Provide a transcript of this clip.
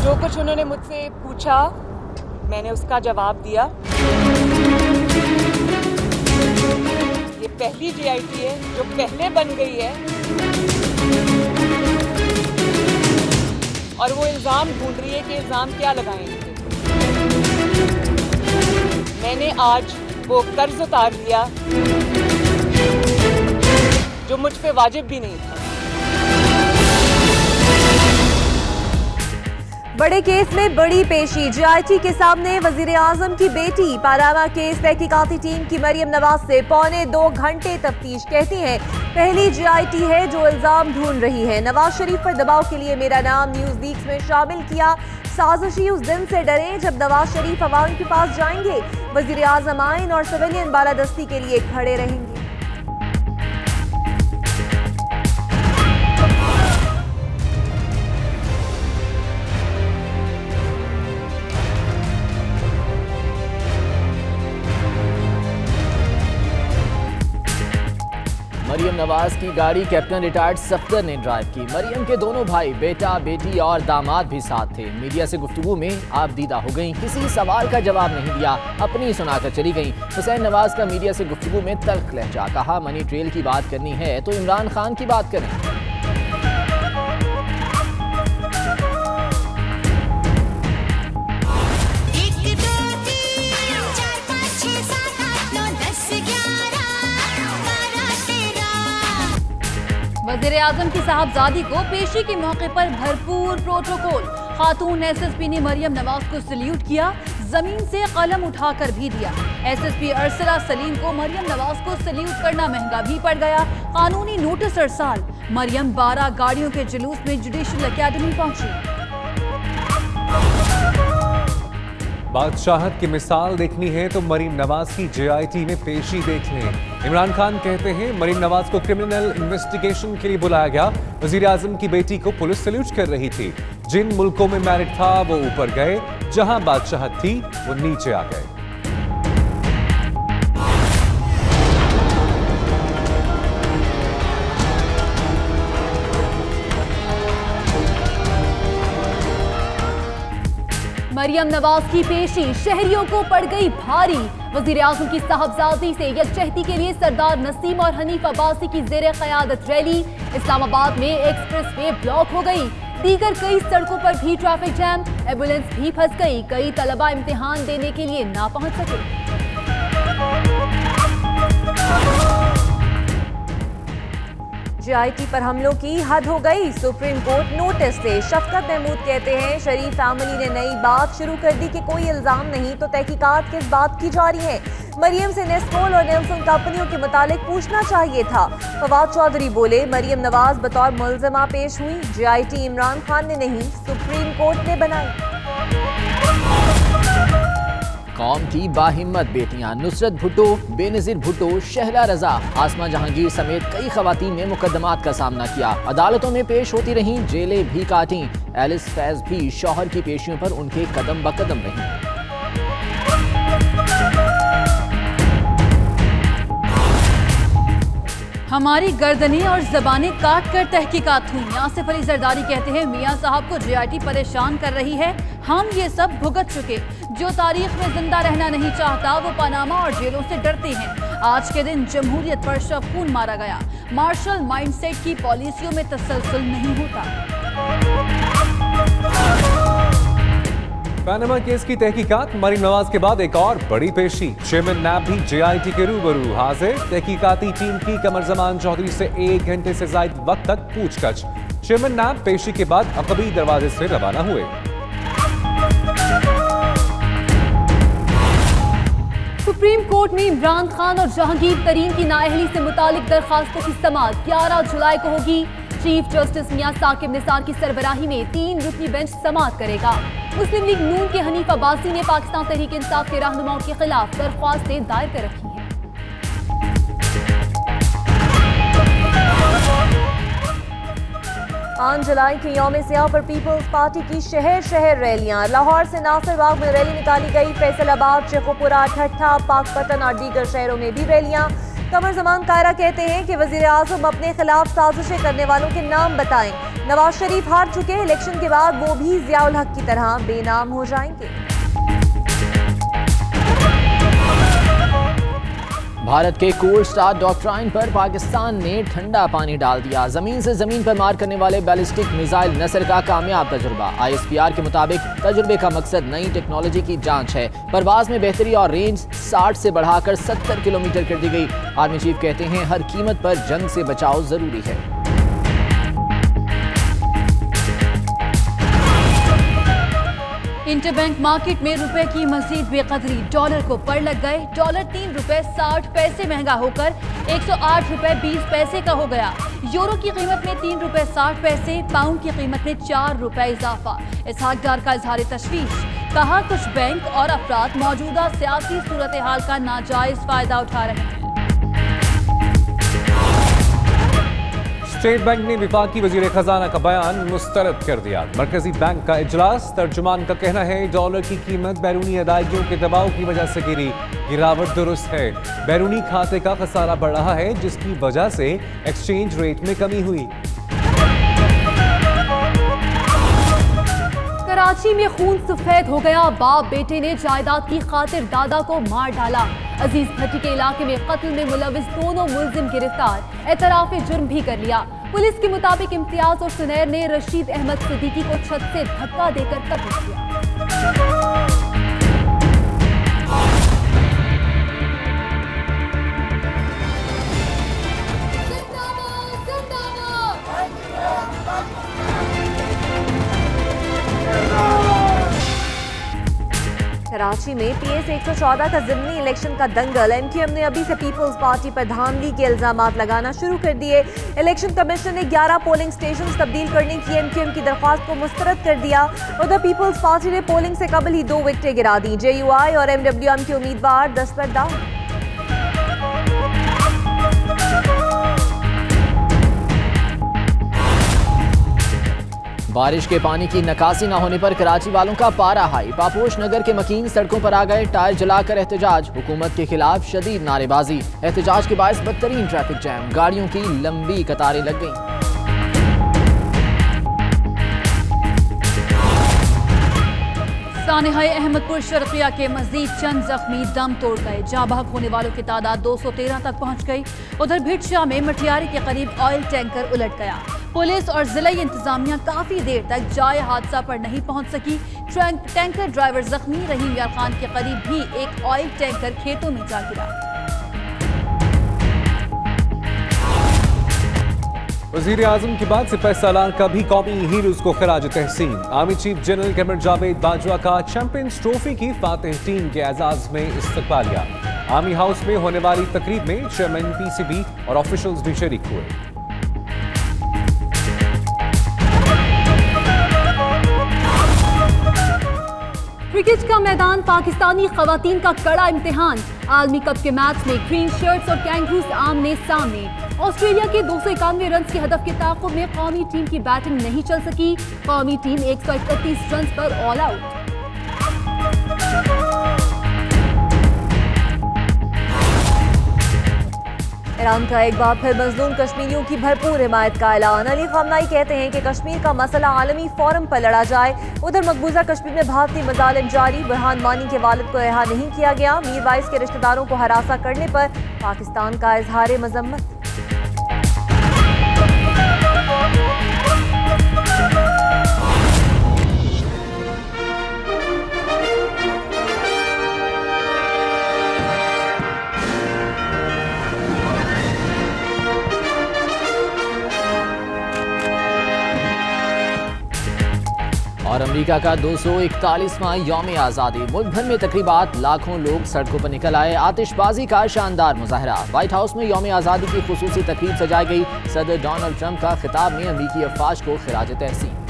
जो कुछ उन्होंने मुझसे पूछा मैंने उसका जवाब दिया। ये पहली JIT है जो पहले बन गई है और वो इल्ज़ाम ढूंढ रही है कि इल्ज़ाम क्या लगाएंगे। मैंने आज वो कर्ज उतार दिया जो मुझ पे वाजिब भी नहीं था। बड़े केस में बड़ी पेशी, JIT के सामने वजीर आजम की बेटी। पानामा केस तहकीकाती टीम की मरियम नवाज से 1.25 घंटे तफ्तीश। कहती हैं पहली JIT है जो इल्जाम ढूंढ रही है। नवाज शरीफ पर दबाव के लिए मेरा नाम न्यूज वीक्स में शामिल किया। साजिशी उस दिन से डरे जब नवाज शरीफ अवाम के पास जाएंगे। वजीर आजम आइन और सिविलियन बालादस्ती के लिए खड़े रहेंगे। मरियम नवाज की गाड़ी कैप्टन रिटायर्ड सफदर ने ड्राइव की। मरियम के दोनों भाई, बेटा, बेटी और दामाद भी साथ थे। मीडिया से गुफ्तगू में आपदीदा हो गईं, किसी सवाल का जवाब नहीं दिया, अपनी सुनाकर चली गईं। हुसैन नवाज का मीडिया से गुफ्तगू में तल्ख लहजा, कहा मनी ट्रेल की बात करनी है तो इमरान खान की बात करें। वज़ीर आज़म की साहबजादी को पेशी के मौके पर भरपूर प्रोटोकॉल। खातून SSP ने मरियम नवाज को सल्यूट किया, जमीन से कलम उठाकर भी दिया। SSP अरसला सलीम को मरियम नवाज को सल्यूट करना महंगा भी पड़ गया। कानूनी नोटिस अरसाल। मरियम 12 गाड़ियों के जुलूस में जुडिशल अकेडमी पहुंची। बादशाहत की मिसाल देखनी है तो मरीम नवाज की JIT में पेशी देख लें। इमरान खान कहते हैं मरीम नवाज को क्रिमिनल इन्वेस्टिगेशन के लिए बुलाया गया। वजीर आजम की बेटी को पुलिस सल्यूट कर रही थी। जिन मुल्कों में मैरिड था वो ऊपर गए, जहां बादशाहत थी वो नीचे आ गए। मरियम नवाज की पेशी शहरियों को पड़ गई भारी। वजीर आजम की साहबजादी से यकजहती के लिए सरदार नसीम और हनीफ अब्बासी की जेर क़यादत रैली। इस्लामाबाद में एक्सप्रेस वे ब्लॉक हो गई। दीगर कई सड़कों पर भी ट्रैफिक जैम। एम्बुलेंस भी फंस गई। कई तलबा इम्तिहान देने के लिए ना पहुंच सके। JIT पर हमलों की हद हो गई, सुप्रीम कोर्ट नोटिस से। शफकत महमूद कहते हैं शरीफ फैमिली ने नई बात शुरू कर दी कि कोई इल्जाम नहीं तो तहकीकात किस बात की जारी है। मरियम से नेस्कोल और नेल्सन कंपनियों के मुतालिक पूछना चाहिए था। फवाद चौधरी बोले मरियम नवाज बतौर मुल्जिमा पेश हुई। JIT इमरान खान ने नहीं, सुप्रीम कोर्ट ने बनाई। कौम की बाहिम्मत बेटियां नुसरत भुट्टो, बेनज़ीर भुट्टो, शहला रजा, आसमा जहांगीर समेत कई खवातीन ने मुकदमात का सामना किया। अदालतों में पेश होती रहीं, जेलें भी काटी। एलिस फैज भी शौहर की पेशियों पर उनके कदम बकदम रहीं। हमारी गर्दनें और जबानें काट कर तहकीकात हुई। आसिफ अली जरदारी कहते हैं मियां साहब को JIT परेशान कर रही है, हम ये सब भुगत चुके। जो तारीख में जिंदा रहना नहीं चाहता वो पनामा और जेलों से डरते हैं। आज के दिन जमहूरियत पर शफून मारा गया। मार्शल माइंडसेट की पॉलिसियों में तसलसल नहीं होता। पनामा केस की तहकीकात, मरीम नवाज के बाद एक और बड़ी पेशी। चेयरमैन नैब भी JIT के रूबरू हाजिर। तहकीकाती टीम की कमर जमान चौधरी से 1 घंटे से ज्यादा वक्त तक पूछताछ। चेयरमैन नैब पेशी के बाद अकबी दरवाजे से रवाना हुए। सुप्रीम कोर्ट में इमरान खान और जहांगीर तरीन की नाअहली से मुतालिक दरखास्तों की समाअत 11 जुलाई को होगी। चीफ जस्टिस मियां साकिब निसार की सरबराही में 3 रुकनी बेंच समाअत करेगा। मुस्लिम लीग नून के हनीफ अब्बासी ने पाकिस्तान तहरीक इंसाफ के रहनुमाओं के खिलाफ दरख्वास्तें दायर कर रखी हैं। पाँच जुलाई के यौम सियाह पर पीपल्स पार्टी की शहर शहर रैलियां। लाहौर से नासिर बाग में रैली निकाली गई। फैसलाबाद, शेखोपुरा, ठट्ठा, पाकपतन और दीगर शहरों में भी रैलियां। कमर जमान कायरा कहते हैं कि वजीर आजम अपने खिलाफ साजिशें करने वालों के नाम बताएं। नवाज शरीफ हार चुके, इलेक्शन के बाद वो भी जियाउल हक की तरह बेनाम हो जाएंगे। भारत के कोल्ड स्टार डॉक्ट्राइन पर पाकिस्तान ने ठंडा पानी डाल दिया। जमीन से जमीन पर मार करने वाले बैलिस्टिक मिसाइल नसर का कामयाब तजुर्बा। ISPR के मुताबिक तजुर्बे का मकसद नई टेक्नोलॉजी की जांच है। परवाज में बेहतरी और रेंज 60 से बढ़ाकर 70 किलोमीटर कर दी गई। आर्मी चीफ कहते हैं हर कीमत पर जंग से बचाव जरूरी है। इंटरबैंक मार्केट में रुपए की मजीद बेकदरी, डॉलर को पर लग गए। डॉलर 3 रुपए 60 पैसे महंगा होकर 108 रुपए 20 पैसे का हो गया। यूरो की कीमत में 3 रुपए 60 पैसे, पाउंड की कीमत में 4 रुपए इजाफा। इसहाक डार का इजहार तशवीश, कहा कुछ बैंक और अफराद मौजूदा सियासी सूरत हाल का नाजायज फायदा उठा रहे हैं। स्टेट बैंक ने विफाकी वजीर खजाना का बयान मुस्तरद कर दिया। मरकजी बैंक का इजलास, तर्जुमान का कहना है डॉलर की कीमत बैरूनी अदायगियों के दबाव की वजह से गिरी। गिरावट दुरुस्त है, बैरूनी खाते का खसारा बढ़ रहा है जिसकी वजह से एक्सचेंज रेट में कमी हुई। कराची में खून सफेद हो गया, बाप बेटे ने जायदाद की खातिर दादा को मार डाला। अजीज भट्टी के इलाके में कत्ल में मुलविस दोनों मुलजिम गिरफ्तार, एतराफ जुर्म भी कर लिया। पुलिस के मुताबिक इम्तियाज और सुनैर ने रशीद अहमद सिद्दीकी को छत से धक्का देकर कत्ल किया। कराची में PS 114 का ज़िमनी इलेक्शन का दंगल। MQM ने अभी से पीपल्स पार्टी पर धांधली के इल्जामात लगाना शुरू कर दिए। इलेक्शन कमीशन ने 11 पोलिंग स्टेशन तब्दील करने की MQM की दरख्वास्त को मुस्तरद कर दिया। उधर पीपल्स पार्टी ने पोलिंग से कबल ही 2 विकेटें गिरा दी। JUI और MWM के उम्मीदवार दस्तबरदार। बारिश के पानी की निकासी न होने पर कराची वालों का पारा हाई। पापोश नगर के मकीन सड़कों पर आ गए, टायर जलाकर एहतजाज। हुकूमत के खिलाफ शदीद नारेबाजी। एहतजाज के बायस बदतरीन ट्रैफिक जैम, गाड़ियों की लंबी कतारें लग गईं। सानेहाए अहमदपुर शर्किया के मजीद चंद जख्मी दम तोड़ गए। जाँ बहक होने वालों की तादाद 213 तक पहुंच गई। उधर भिटशाह में मटियारी के करीब ऑयल टैंकर उलट गया। पुलिस और जिला इंतजामिया काफी देर तक जाए हादसा पर नहीं पहुंच सकी। टैंकर ड्राइवर जख्मी। रहीम यार खान के करीब भी एक ऑयल टैंकर खेतों में जा गिरा। वजीर आजम के बाद सिपह सालार का भी कौमी हीरोज को खराज तहसीन। आर्मी चीफ जनरल कैमर जावेद बाजवा का चैंपियंस ट्रॉफी की फातिह टीम के एजाज में इस्तकबालिया। आर्मी हाउस में होने वाली तकरीब में चेयरमैन PCB और ऑफिशियल्स भी शरीक हुए। क्रिकेट का मैदान पाकिस्तानी खवातीन का कड़ा इम्तिहान। आलमी कप के मैच में ग्रीन शर्ट्स और कैंगरूज आमने सामने। ऑस्ट्रेलिया के 291 रन के हदफ के ताक़ुब में कौमी टीम की बैटिंग नहीं चल सकी। कौमी टीम 131 रन पर ऑल आउट। ईरान का एक बार फिर मजलूम कश्मीरियों की भरपूर हिमायत का ऐलान। अली ख़ामनेई कहते हैं कि कश्मीर का मसला आलमी फोरम पर लड़ा जाए। उधर मकबूजा कश्मीर में भारतीय मजालिम जारी। बुरहान वानी के वालिद को रिहा नहीं किया गया। मीर वाइस के रिश्तेदारों को हरासा करने पर पाकिस्तान का इजहार मजम्मत। और अमेरिका का 241वां यौम आज़ादी। मुल्क भर में तकरीबात, लाखों लोग सड़कों पर निकल आए। आतिशबाजी का शानदार मुजाहरा। व्हाइट हाउस में यौम आज़ादी की खुसूसी तकरीब सजाई गई। सदर डोनाल्ड ट्रंप का खिताब में अमेरिकी अफवाज को खिराज तहसीन।